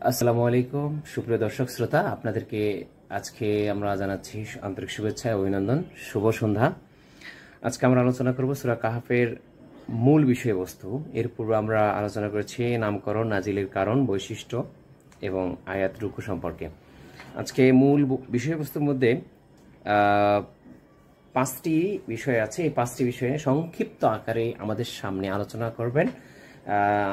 আসসালামু আলাইকুম সুপ্রিয় দর্শক শ্রোতা, আপনাদেরকে আজকে আমরা জানাচ্ছি আন্তরিক শুভেচ্ছা এবং অভিনন্দন। শুভ সন্ধ্যা। আজকে আমরা আলোচনা করব সূরা কাহাফের মূল বিষয়বস্তু। এর পূর্বে আমরা আলোচনা করেছি নামকরণ, নাজিলের কারণ, বৈশিষ্ট্য এবং আয়াত রুকু সম্পর্কে। আজকে মূল বিষয়বস্তুর মধ্যে পাঁচটি বিষয় আছে। এই পাঁচটি বিষয়ে সংক্ষিপ্ত আকারে আমাদের সামনে আলোচনা করবেন।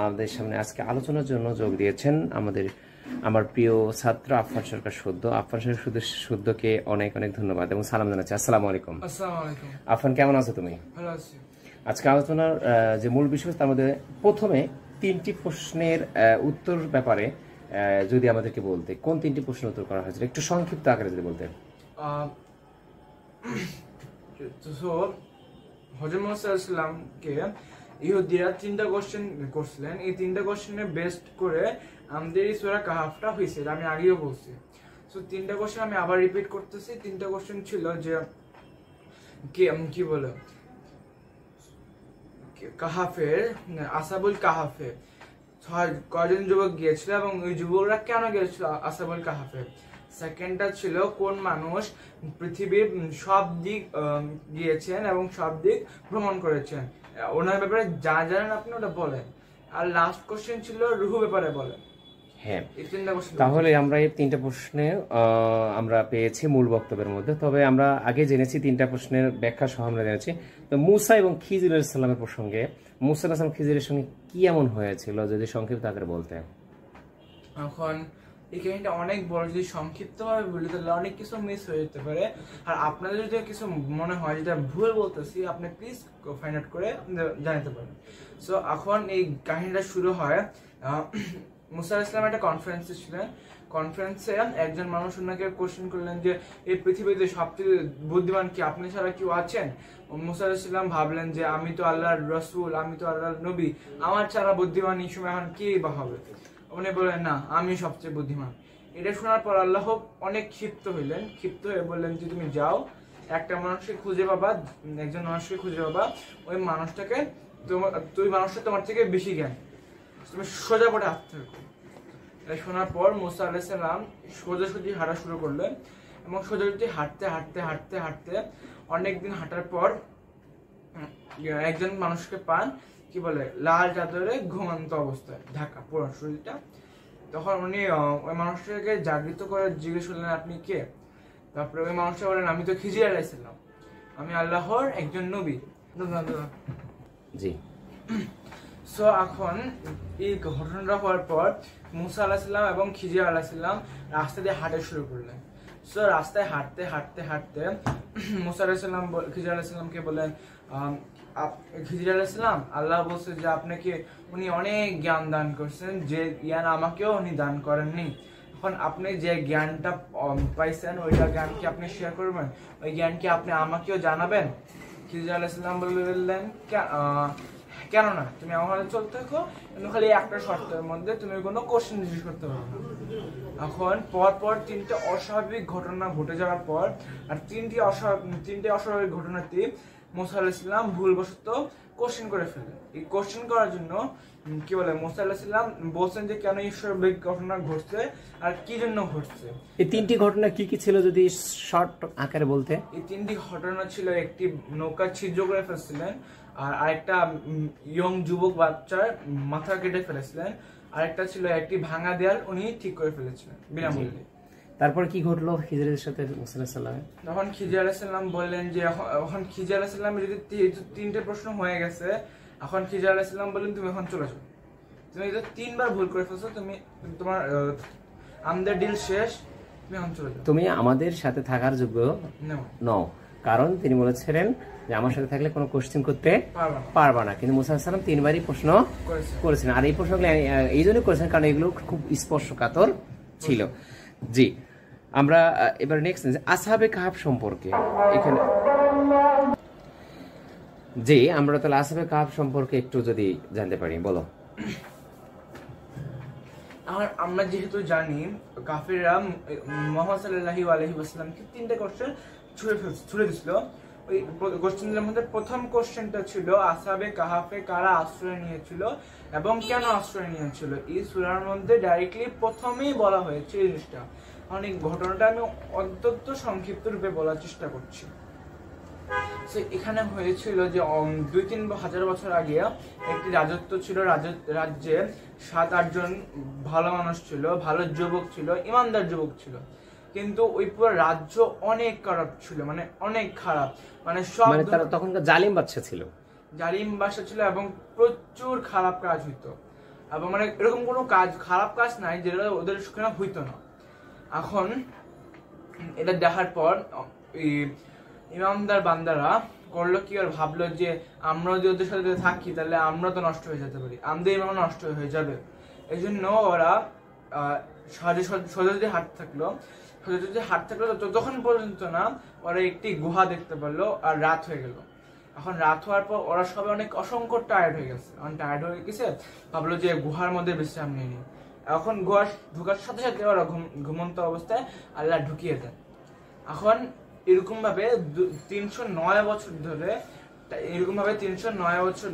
আমাদের সামনে আজকে আলোচনার জন্য যোগ দিয়েছেন আমার প্রিয় ছাত্র আফফান সরকার সদ্য। আফফান সরকার সদ্যকে অনেক অনেক ধন্যবাদ এবং সালাম জানাচ্ছি। আসসালামু আলাইকুম। আফফান, কেমন আছো তুমি? ভালো আছি। আজকে আলোচনার যে মূল বিষয়, তার মধ্যে প্রথমে তিনটি প্রশ্নের উত্তর ব্যাপারে যদি আমাদেরকে বলতে, কোন তিনটি প্রশ্নের উত্তর করা হয়েছিল একটু সংক্ষিপ্ত আকারে যদি বলতে। হযরত মুহাম্মদ সাল্লাল্লাহু আলাইহি ওয়াসাল্লামকে ইহুদিরা তিনটা কোশ্চেন করছিলেন। এই তিনটা কোশ্চেনে বেস্ট করে আমাদের এই সূরা কাহাফটা হয়েছে, আমি আগেও বলছি। সো তিনটা কোশ্চেন আমি আবার রিপিট করতেছি। তিনটা কোশ্চেন ছিল যে কি বলে কাহাফের আসাবুল কাহাফে কয়জন যুবক গিয়েছিল এবং ওই যুবকরা কেন গিয়েছিল আসাবুল কাহাফে। সেকেন্ডটা ছিল কোন মানুষ পৃথিবীর সব দিক গিয়েছেন এবং সব দিক ভ্রমণ করেছেন, ওনার ব্যাপারে যা জানেন আপনি ওটা বলেন। আর লাস্ট কোশ্চেন ছিল রুহু ব্যাপারে বলেন। হ্যাঁ, তাহলে আমরা এই তিনটা প্রশ্নে আমরা পেয়েছি মূল বক্তব্যের মধ্যে। তবে আমরা আগে জেনেছি তিনটা প্রশ্নের ব্যাখ্যা সহ আমরা জেনেছি। তো মুসা এবং খিজির আলাইহিস সালামের প্রসঙ্গে, মুসা আলাইহিস সালাম খিজিরের সঙ্গে কি এমন হয়েছিল যদি সংক্ষিপ্ত আকারে বলতে। এখন এই কাহিনীটা অনেক বড়, যদি সংক্ষিপ্ত ভাবে বলি তাহলে অনেক কিছু মিস হয়ে যেতে পারে। আর আপনাদের যদি কিছু মনে হয় যেটা ভুল বলতেছি, আপনি প্লিজ ফাইন্ড আউট করে জানাতে পারেন। সো এখন এই কাহিনীটা শুরু হয়, মুসা আলাইহিস সালাম একটা কনফারেন্সে ছিলেন। কনফারেন্সে একজন মানুষ ওনাকে কোশ্চেন করলেন যে এই পৃথিবীতে সবচেয়ে বুদ্ধিমান কি, আপনি ছাড়া কেউ আছেন? মুসা আলাইহিস সালাম ভাবলেন যে আমি তো আল্লাহর রাসূল, আমি তো আল্লাহর নবী, আমার ছাড়া বুদ্ধিমান এই সময় এখন কে বা হবে? উনি বললেন না, আমি সবচেয়ে বুদ্ধিমান। এটা শোনার পর আল্লাহ অনেক ক্ষিপ্ত হইলেন। ক্ষিপ্ত হয়ে বললেন যে তুমি যাও, একটা মানুষকে খুঁজে পাবা, একজন মানুষকে খুঁজে পাবা, ওই মানুষটাকে তুই মানুষটা তোমার থেকে বেশি জ্ঞান, তুমি সোজা পড়ে হাঁটতে থাকো। এটা শোনার পর মুসা আলাইহিস সালাম সোজাসুজি হাঁটা শুরু করলেন এবং সোজাসুজি হাঁটতে হাঁটতে হাঁটতে হাঁটতে অনেকদিন হাঁটার পর একজন মানুষকে পান, কি বলে, লাল চাদরে ঘুমন্ত অবস্থায় ঢাকা পুরো শরীরটা। তখন উনি ওই মানুষটাকে জাগৃত করে জিজ্ঞেস করলেন আপনি কে? তারপরে ওই মানুষটা বলেন আমি তো খিজির আলাইহিস সালাম, আমি আল্লাহর একজন নবী। জি। সো এখন এই ঘটনাটা হওয়ার পর মুসা আলাইহিস সালাম এবং খিজির আলাইহিস সালাম রাস্তা দিয়ে হাঁটা শুরু করলেন। সো রাস্তায় হাঁটতে হাঁটতে হাঁটতে মুসা আলাইহিস সালাম খিজির আলাইহিস সালামকে বলেন, খিজির আলাইহিস সালাম, আল্লাহ বলছে যে আপনাকে উনি অনেক জ্ঞান দান করছেন, যে জ্ঞান আমাকেও উনি দান করেননি। এখন আপনি যে জ্ঞানটা পাইছেন ওইটা জ্ঞান কি আপনি শেয়ার করবেন? ওই জ্ঞান কি আপনি আমাকেও জানাবেন? খিজির আলাইহিস সালাম বললেন কেন না, তুমি আমার সাথে চলতে থাকো, কিন্তু খালি একটা শর্তের মধ্যে, তুমি কোনো কোশ্চেন জিজ্ঞেস করতে পারো না। এখন পর তিনটে অস্বাভাবিক ঘটনা ঘটে যাওয়ার পর, আর তিনটে অস্বাভাবিক ঘটনাতে মুসা আলাইহিস সালাম ভুলবশত কোশ্চেন করে ফেলেন। এই কোশ্চেন করার জন্য কি বলে মুসা আলাইহিস সালাম বলছেন যে কেন এই অস্বাভাবিক ঘটনা ঘটছে আর কি জন্য ঘটছে। এই তিনটি ঘটনা কি কি ছিল যদি শর্ট আকারে বলতে। এই তিনটি ঘটনা ছিল, একটি নৌকা ছিদ্র করে ফেলছিলেন, আর আরেকটা ইয়ং যুবক বাচ্চার মাথা কেটে ফেলেছিলেন, আরেকটা ছিল একটি ভাঙা দেয়াল উনি ঠিক করে ফেলেছিলেন বিনামূল্যে। তারপর কি ঘটলো খিজিরের সাথে মুসা আলাইহিস সালাম? তখন খিজির আলাইহিস সালাম বললেন যে এখন খিজির আলাইহিস সালাম যদি তিনটে প্রশ্ন হয়ে গেছে, এখন খিজির আলাইহিস সালাম বললেন তুমি এখন চলে যাও, তুমি তো তিনবার ভুল করে ফেলছো, তোমার আমাদের ডিল শেষ, তুমি এখন চলে যাও, তুমি আমাদের সাথে থাকার যোগ্য নও। কারণ তিনি বলেছিলেন যে আমার সাথে থাকলে কোনো কোশ্চেন করতে পারবা না। কিন্তু মুসা আলাইহিস সালাম তিনবারই প্রশ্ন করেছেন। আর এই প্রশ্নগুলো এই জন্য করেছেন কারণ এগুলো খুব স্পর্শকাতর ছিল। জি, আমরা এবার নেক্সট আসহাবে কাহাফ সম্পর্কে এখানে, জি আমরা তাহলে আসহাবে কাহাফ সম্পর্কে একটু যদি জানতে পারি, বলো। আমরা যেহেতু জানি কাফেররা মুহাম্মদ সাল্লাল্লাহু আলাইহি ওয়াসাল্লামকে তিনটা কোশ্চেন ছুড়ে দিছিল। ওই কোশ্চেনগুলোর মধ্যে প্রথম কোশ্চেনটা ছিল আসহাবে কাহাফে কারা আশ্রয় নিয়েছিল এবং কেন আশ্রয় নিয়েছিল। এই সূরার মধ্যে ডাইরেক্টলি প্রথমেই বলা হয়েছে এই জিনিসটা। অনেক ঘটনাটা আমি অত্যন্ত সংক্ষিপ্ত রূপে বলার চেষ্টা করছি। এখানে হয়েছিল যে 2-3 হাজার বছর আগে একটি রাজত্ব ছিল, রাজ্যে 7-8 জন ভালো মানুষ ছিল, ভালো যুবক ছিল, ইমানদার যুবক ছিল, কিন্তু ওই পুরো রাজ্য অনেক খারাপ ছিল, মানে অনেক খারাপ, মানে সব তারা তখনকার জালিম বাদশা ছিল, ছিল এবং প্রচুর খারাপ কাজ হইতো, এবং মানে এরকম কোনো কাজ খারাপ কাজ নাই যেটা ওদের সেখানে হইতো না। এখন এটা দেখার পর ইমানদার বান্দারা করলো কি, আর ভাবলো যে আমরা যদি ওদের সাথে থাকি তাহলে আমরা তো নষ্ট হয়ে যেতে পারি, আমাদের ইমান নষ্ট হয়ে যাবে। এই জন্য ওরা সোজাসুজি হাঁটতে থাকলো ততক্ষণ পর্যন্ত না ওরা একটি গুহা দেখতে পারলো, আর রাত হয়ে গেল। এখন রাত হওয়ার পর ওরা সবাই অসংখ্য টায়ার্ড হয়ে গেছে, ভাবলো যে গুহার মধ্যে বিশ্রাম নিয়ে নি। এখন গুহা ঢুকার সাথে সাথে ওরা ঘুমন্ত অবস্থায় আল্লাহ ঢুকিয়ে দেয়। এখন এরকম ভাবে 309 বছর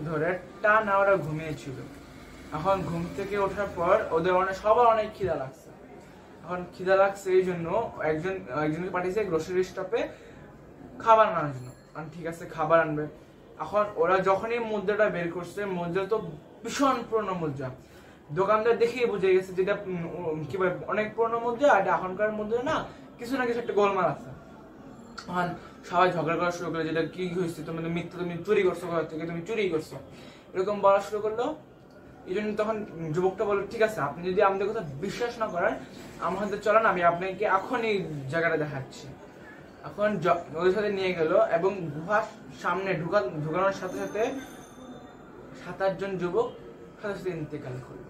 ধরে টানা ওরা ঘুমিয়েছিল। এখন ঘুম থেকে ওঠার পর ওদের সবার অনেক খিদা লাগছে। এখন খিদা লাগছে এই জন্য একজনকে পাঠিয়েছে গ্রোসারি স্টপে খাবার আনার জন্য। ঠিক আছে, খাবার আনবে। এখন ওরা যখনই মুদ্রাটা বের করছে, মুদ্রা তো ভীষণ পুরনো মুদ্রা, দোকানদার দেখেই বুঝে গেছে যেটা কি বলে অনেক পুরনো মুদ্রা, আর এখনকার মুদ্রা না কিছু একটা গোলমাল আছে। এখন সবাই ঝগড়া করা শুরু করলো, যেটা কি হয়েছে, তুমি চুরি করছো, ঘর থেকে তুমি চুরি করছো, এরকম বলা শুরু করলো। এই জন্য তখন যুবকটা বললো, ঠিক আছে, আপনি যদি আমাদের কথা বিশ্বাস না করেন আমাদের চলেন, আমি আপনাকে এখন এই জায়গাটা দেখাচ্ছি। এখন ওদের সাথে নিয়ে গেল এবং গুহার সামনে ঢুকানোর সাথে সাথে 7-8 জন যুবক সাথে ইন্তেকাল করলো।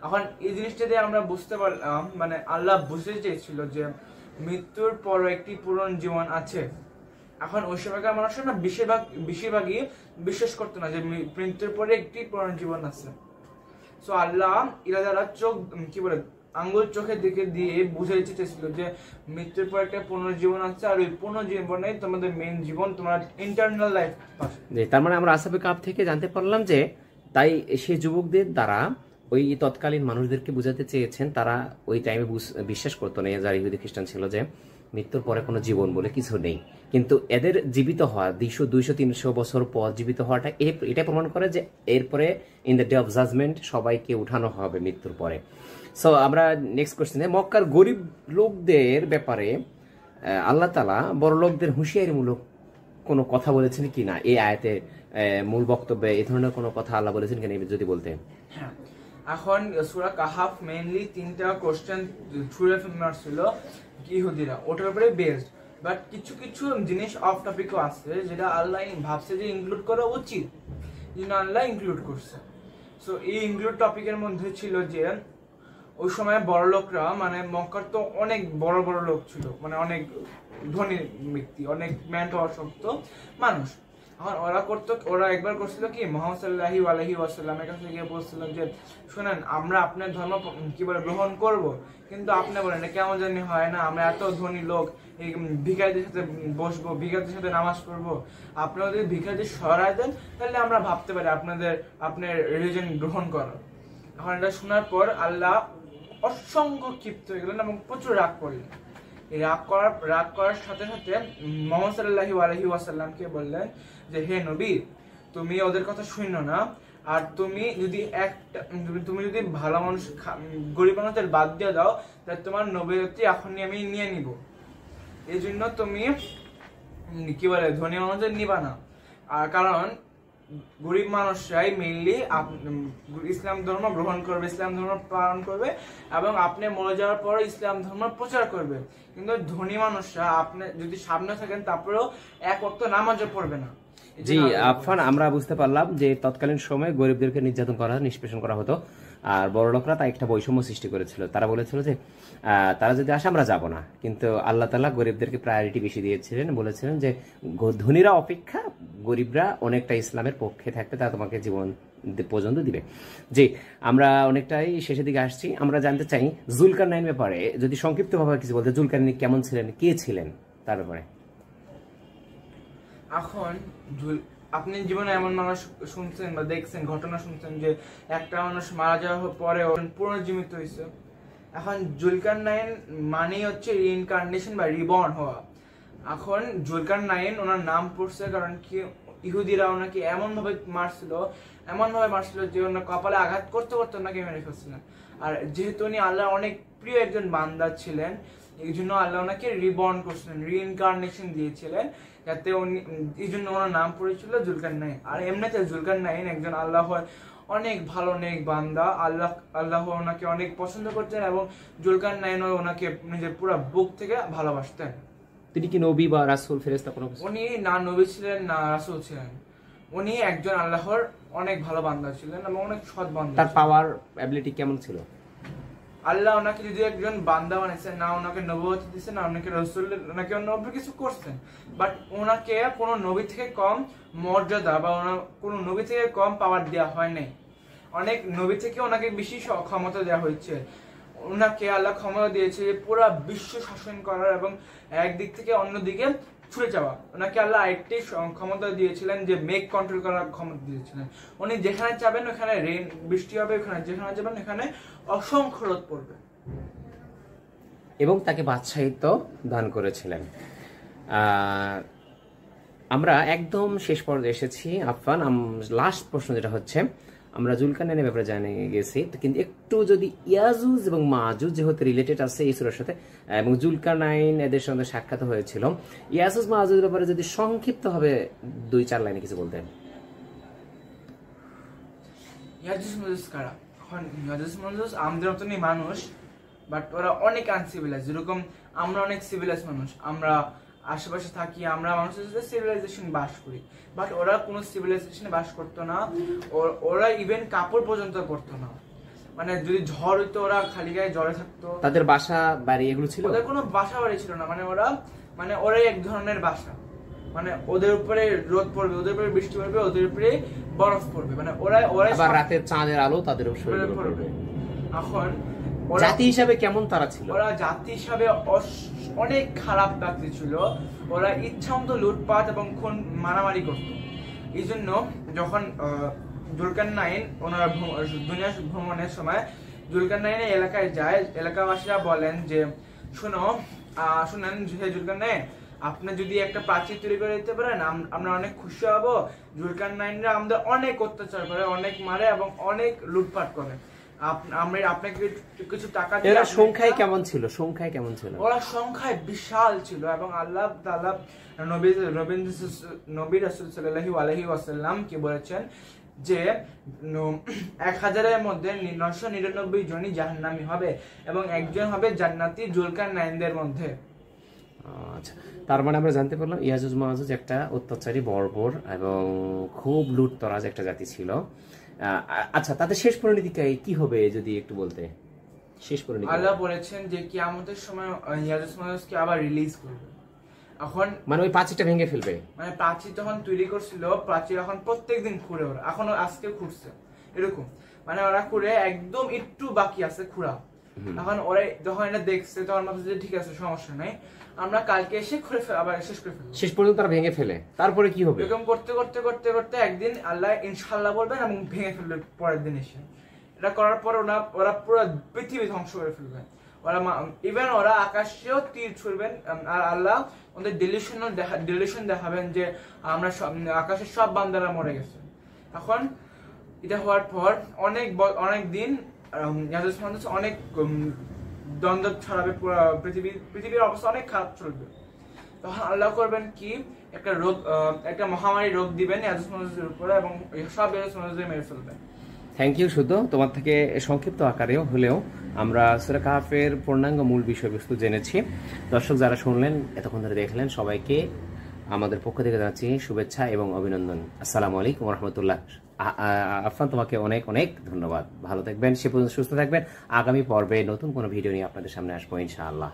এখন এই জিনিসটা দিয়ে আমরা বুঝতে পারলাম, মানে আল্লাহ বুঝতে চেয়েছিল যে মৃত্যুর পর একটি পুরনো জীবন আছে। এখন ওই সময়কার মানুষের না বেশিরভাগই বিশ্বাস করতো না যে মৃত্যুর পরে একটি পুরনো জীবন আছে। সো আল্লাহ এরা যারা আঙ্গুল চোখের দিকে দিয়ে বুঝাইতে চেয়েছিল যে মৃত্যুর পর একটা পুনর্জীবন আছে, আর ওই পুনর্জীবনে তোমাদের মেইন জীবন, তোমার ইন্টারনাল লাইফ। তার মানে আমরা আসহাবে কাহফ থেকে জানতে পারলাম যে তাই সেই যুবকদের দ্বারা ওই তৎকালীন মানুষদেরকে বুঝাতে চেয়েছেন, তারা ওই টাইমে বিশ্বাস করতো না, যারা ইহুদি খ্রিস্টান ছিল, যে মৃত্যুর পরে কোনো জীবন বলে কিছু নেই। কিন্তু এদের জীবিত হওয়া 200-300 বছর পর জীবিত হওয়াটা এটা প্রমাণ করে যে এরপরে in the day of judgement সবাইকে উঠানো হবে মৃত্যুর পরে। সো আমরা নেক্সট কোশ্চেনে, মক্কার গরিব লোকদের ব্যাপারে আল্লাহ তাআলা বড় লোকদের হুঁশিয়ারিমূলক কোনো কথা বলেছেন কি না? এই আয়াতের মূল বক্তব্যে এই ধরনের কোনো কথা আল্লাহ বলেছেন কিনা যদি বলতেন। হ্যাঁ, এখন সূরা কাহাফ মেইনলি 3টা কোশ্চেন ছুড়ে মারছিল ইহুদিরা, ওটার উপরে বেসড। বাট কিছু কিছু জিনিস অফ টপিকও আছে যেটা আল্লাহ ভাবছে যে ইনক্লুড করা উচিত, যেটা আল্লাহ ইনক্লুড করছে। সো এই ইনক্লুড টপিকের মধ্যে ছিল যে ওই সময় বড় লোকরা, মানে মক্কার তো অনেক বড় বড় লোক ছিল, মানে অনেক ধনী ব্যক্তি, অনেক ম্যান্ট অশক্ত মানুষ। এখন ওরা একবার করছিল কি, মুহাম্মদ সাল্লাল্লাহু আলাইহি ওয়াসাল্লামের কাছে গিয়ে বলছিল যে শুনেন, আমরা আপনার ধর্ম গ্রহণ করব, কিন্তু আপনি বলেন কেমন জানি হয় না, আমরা এত ধনী লোক, এই ভিখারিদের সাথে বসবো, ভিখারিদের সাথে নামাজ পড়বো, আপনারা যদি ভিখারিদের সরাই দেন তাহলে আমরা ভাবতে পারি আপনার রিলিজিয়ন গ্রহণ করার। এখন এটা শোনার পর আল্লাহ অসংখ্য ক্ষিপ্ত হয়ে গেলেন এবং প্রচুর রাগ করলেন। এই রাগ করার সাথে সাথে মুহাম্মদ সাল্লাল্লাহু আলাইহি ওয়াসাল্লামকে বললেন যে হে নবী, তুমি ওদের কথা শুনো না, আর তুমি যদি ভালো মানুষ গরিব মানুষদের বাদ দিয়ে দাও তাহলে তোমার নবীয়তি এখনই আমি নিয়ে নিব। এই জন্য তুমি ধনী মানুষদের নিবা না। আর কারণ গরিব মানুষরাই মেইনলি ইসলাম ধর্ম গ্রহণ করবে, ইসলাম ধর্ম পালন করবে, এবং আপনি মরে যাওয়ার পর ইসলাম ধর্ম প্রচার করবে। কিন্তু ধনী মানুষরা আপনি যদি সামনে থাকেন তারপরেও এক ওয়াক্ত নামাজও পড়বে না। জি আফফান, আমরা বুঝতে পারলাম যে তৎকালীন সময়ে গরিবদেরকে নির্যাতন করা, নিষ্পেষণ করা হতো, আর বড় লোকরা তা একটা বৈষম্য সৃষ্টি করেছিল। তারা বলেছিল যে তারা যদি আসে আমরা যাব না, কিন্তু আল্লাহ তাআলা গরিবদেরকে প্রায়োরিটি বেশি দিয়েছিলেন, বলেছিলেন যে ধনীরা অপেক্ষা গরিবরা অনেকটা ইসলামের পক্ষে থাকতে তারা তোমাকে জীবন পর্যন্ত দিবে। জি, আমরা অনেকটাই শেষের দিকে আসছি। আমরা জানতে চাই জুলকারনাইন ব্যাপারে যদি সংক্ষিপ্তভাবে কিছু বলতে, জুলকারনাইন কেমন ছিলেন, কে ছিলেন তার ব্যাপারে। এখন আপনি জীবনে এমন মানুষ শুনছেন বা দেখছেন, ঘটনা শুনছেন যে একটা মানুষ মারা যাওয়ার পরে পুনর্জীবিত হয়েছে। এখন জুলকারনাইন মানে হচ্ছে রিইনকার্নেশন বা রিবর্ন হওয়া। এখন জুলকারনাইন ওনার নাম পড়ছে কারণ কি ইহুদিরা ওনাকে এমন ভাবে মারছিল যে ওনার কপালে আঘাত করতে করতে ওনাকে মেরে ফেলছিলেন। আর যেহেতু উনি আল্লাহ অনেক প্রিয় একজন বান্দা ছিলেন, এই জন্য আল্লাহ ওনাকে রিবর্ন করছিলেন, রিইনকার্নেশন দিয়েছিলেন, যাতে উনি এই জন্য ওনার নাম পড়েছিল জুলকারনাইন। আর এমনিতে জুলকারনাইন একজন আল্লাহর অনেক ভালো নেক বান্দা, আল্লাহ ওনাকে অনেক পছন্দ করতেন এবং জুলকারনাইন ওনাকে নিজের পুরো বুক থেকে ভালোবাসতেন। তিনি কি নবী বা রাসূল, ফেরেশতা কোনো কিছু? উনি না নবী ছিলেন না রাসূল ছিলেন, উনি একজন আল্লাহর অনেক ভালো বান্দা ছিলেন এবং অনেক সৎ বান্দা। তার পাওয়ার অ্যাবিলিটি কেমন ছিল? আল্লাহ ওনাকে যদি একজন বান্দা বানিয়েছেন, না ওনাকে নবুয়ত দিয়েছেন, না ওনাকে রাসূল, ওনাকে অন্য কিছু করছেন, বাট ওনাকে কোনো নবী থেকে কম মর্যাদা বা কোনো নবী থেকে কম পাওয়ার দেওয়া হয় নাই। অনেক নবী থেকে ওনাকে বেশি ক্ষমতা দেওয়া হয়েছে। ওনাকে আল্লাহ ক্ষমতা দিয়েছে পুরো বিশ্ব শাসন করার এবং একদিক থেকে অন্যদিকে ছুটে যাওয়া। ওনাকে আল্লাহ একটি ক্ষমতা দিয়েছিলেন যে মেঘ কন্ট্রোল করার ক্ষমতা দিয়েছিলেন। উনি যেখানে যাবেন ওখানে বৃষ্টি হবে, যেখানে যাবেন ওখানে অসংখ্য রোদ পড়বে। এবং তাকে বাদশাহিত্ব দান করেছিলেন। আমরা একদম শেষ পর্যায়ে এসেছি। আফফান, লাস্ট প্রশ্ন যেটা হচ্ছে, আমরা জুলকারনাইনের ব্যাপারে জানিয়ে গেছি, কিন্তু একটু যদি ইয়াজুজ এবং মাজুজ যেহেতু রিলেটেড আছে এই সূরার সাথে এবং জুলকারনাইন এদের সঙ্গে সাক্ষাৎ হয়েছিল, ইয়াজুজ মাজুজের ব্যাপারে যদি সংক্ষিপ্ত ভাবে 2-4 লাইনে কিছু বলতেন। ইয়াজুজ মাজুজ কারা? এখন ইয়াজুজ মাজুজ আমাদের মতনই মানুষ, বাট ওরা অনেক আনসিভিলাইজ। যেরকম আমরা অনেক সিভিলাইজ মানুষ, আমরা আশেপাশে থাকি, আমরা মানুষের সাথে সিভিলাইজেশন বাস করি, বাট ওরা কোনো সিভিলাইজেশনে বাস করতো না। ওরা ইভেন কাপড় পর্যন্ত পরতো না। মানে যদি ঝড় হইতো ওরা খালি গায়ে জ্বরে থাকতো। তাদের বাসা বাড়ি এগুলো ছিল? ওদের কোনো বাসা বাড়ি ছিল না। ওরাই এক ধরনের বাসা। মানে ওদের উপরে রোদ পড়বে, ওদের উপরে বৃষ্টি পড়বে, ওদের উপরে বরফ পড়বে। মানে ওরাই আবার রাতের চাঁদের আলো তাদের উপরে পড়বে। এখন জাতি হিসাবে কেমন তারা ছিল? ওরা জাতি হিসাবে অনেক খারাপ জাতি ছিল। ওরা ইচ্ছা মতো লুটপাট এবং খুন মারামারি করত। এই জন্য যখন জুলকারনাইন ওনার দুনিয়া ভ্রমণের সময় জুলকারনাইন এলাকায় যায়, এলাকাবাসীরা বলেন যে শুনেন হে জুলকারনাইন, আপনি যদি একটা প্রাচীর তৈরি করে দিতে পারেন আমরা অনেক খুশি হব। জুলকারনাইনরা আমাদের অনেক অত্যাচার করে, অনেক মারে এবং অনেক লুটপাট করে। আপনাকে কিছু টাকা দিয়ে। এরা সংখ্যায় কেমন ছিল? ওরা সংখ্যায় বিশাল ছিল এবং আল্লাহ তাআলা নবী রাসূল সাল্লাল্লাহু আলাইহি ওয়াসাল্লাম কি বলেছেন যে 1000-এর মধ্যে 999 জনই জাহান্নামী হবে এবং একজন হবে জান্নাতি জুলকারনাইনদের মধ্যে। আচ্ছা, তার মানে আমরা জানতে পারলাম ইয়াজুজ মাজুজ একটা অত্যাচারী, বর্বর এবং খুব লুটতরাজ একটা জাতি ছিল। আচ্ছা, তাদের শেষ পরিণতি কি হবে যদি একটু বলতে? শেষ পরিণতি আল্লাহ বলেছেন যে কিয়ামতের সময় ইয়াজুজ মাজুজকে আবার রিলিজ করবে। এখন মানে ওই প্রাচীরটা ভেঙে ফেলবে। মানে প্রাচীর যখন তৈরি করছিল, প্রাচীর এখন প্রত্যেকদিন খুঁড়ে, ওরা এখনো আজকে খুঁড়ছে এরকম। মানে ওরা খুঁড়ে একদম একটু বাকি আছে খুঁড়া। এখন ওরা যখন এটা দেখছে তখন ভাবছে যে ঠিক আছে, সমস্যা নাই, আমরা কালকে এসে খুঁড়ে আবার শেষ করে ফেলবো। শেষ পর্যন্ত তারা ভেঙে ফেলে, তারপরে কি হবে? এরকম করতে করতে করতে করতে একদিন আল্লাহ ইনশাআল্লাহ বলবেন এবং ভেঙে ফেলবে পরের দিন এসে। এটা করার পর ওরা পুরো পৃথিবী ধ্বংস করে ফেলবে। ওরা আকাশেও তীর ছুড়বেন আর আল্লাহ ওদের ডিলিউশন দেখাবেন যে আমরা আকাশের সব বান্দারা মরে গেছে। এখন এটা হওয়ার পর অনেক দিন ইয়াজুজ মাজুজ অনেক দ্বন্দ্ব ছড়াবে, পৃথিবীর অবস্থা অনেক খারাপ চলবে। তখন আল্লাহ করবেন কি, একটা মহামারী রোগ দিবেন ইয়াজুজ মাজুজের উপরে এবং সব ইয়াজুজ মাজুজকে মেরে ফেলবেন। Thank you. শুধু তোমার থেকে সংক্ষিপ্ত আকারেও হলেও আমরা সূরা কাহফের পূর্ণাঙ্গ মূল বিষয়বস্তু জেনেছি। দর্শক যারা শুনলেন, এতক্ষণ ধরে দেখলেন, সবাইকে আমাদের পক্ষ থেকে জানাচ্ছি শুভেচ্ছা এবং অভিনন্দন। আসসালামু আলাইকুম ওয়া রাহমাতুল্লাহ। আফফান, তোমাকে অনেক অনেক ধন্যবাদ। ভালো থাকবেন, সে পর্যন্ত সুস্থ থাকবেন। আগামী পর্বে নতুন কোনো ভিডিও নিয়ে আপনাদের সামনে আসবো ইনশাআল্লাহ।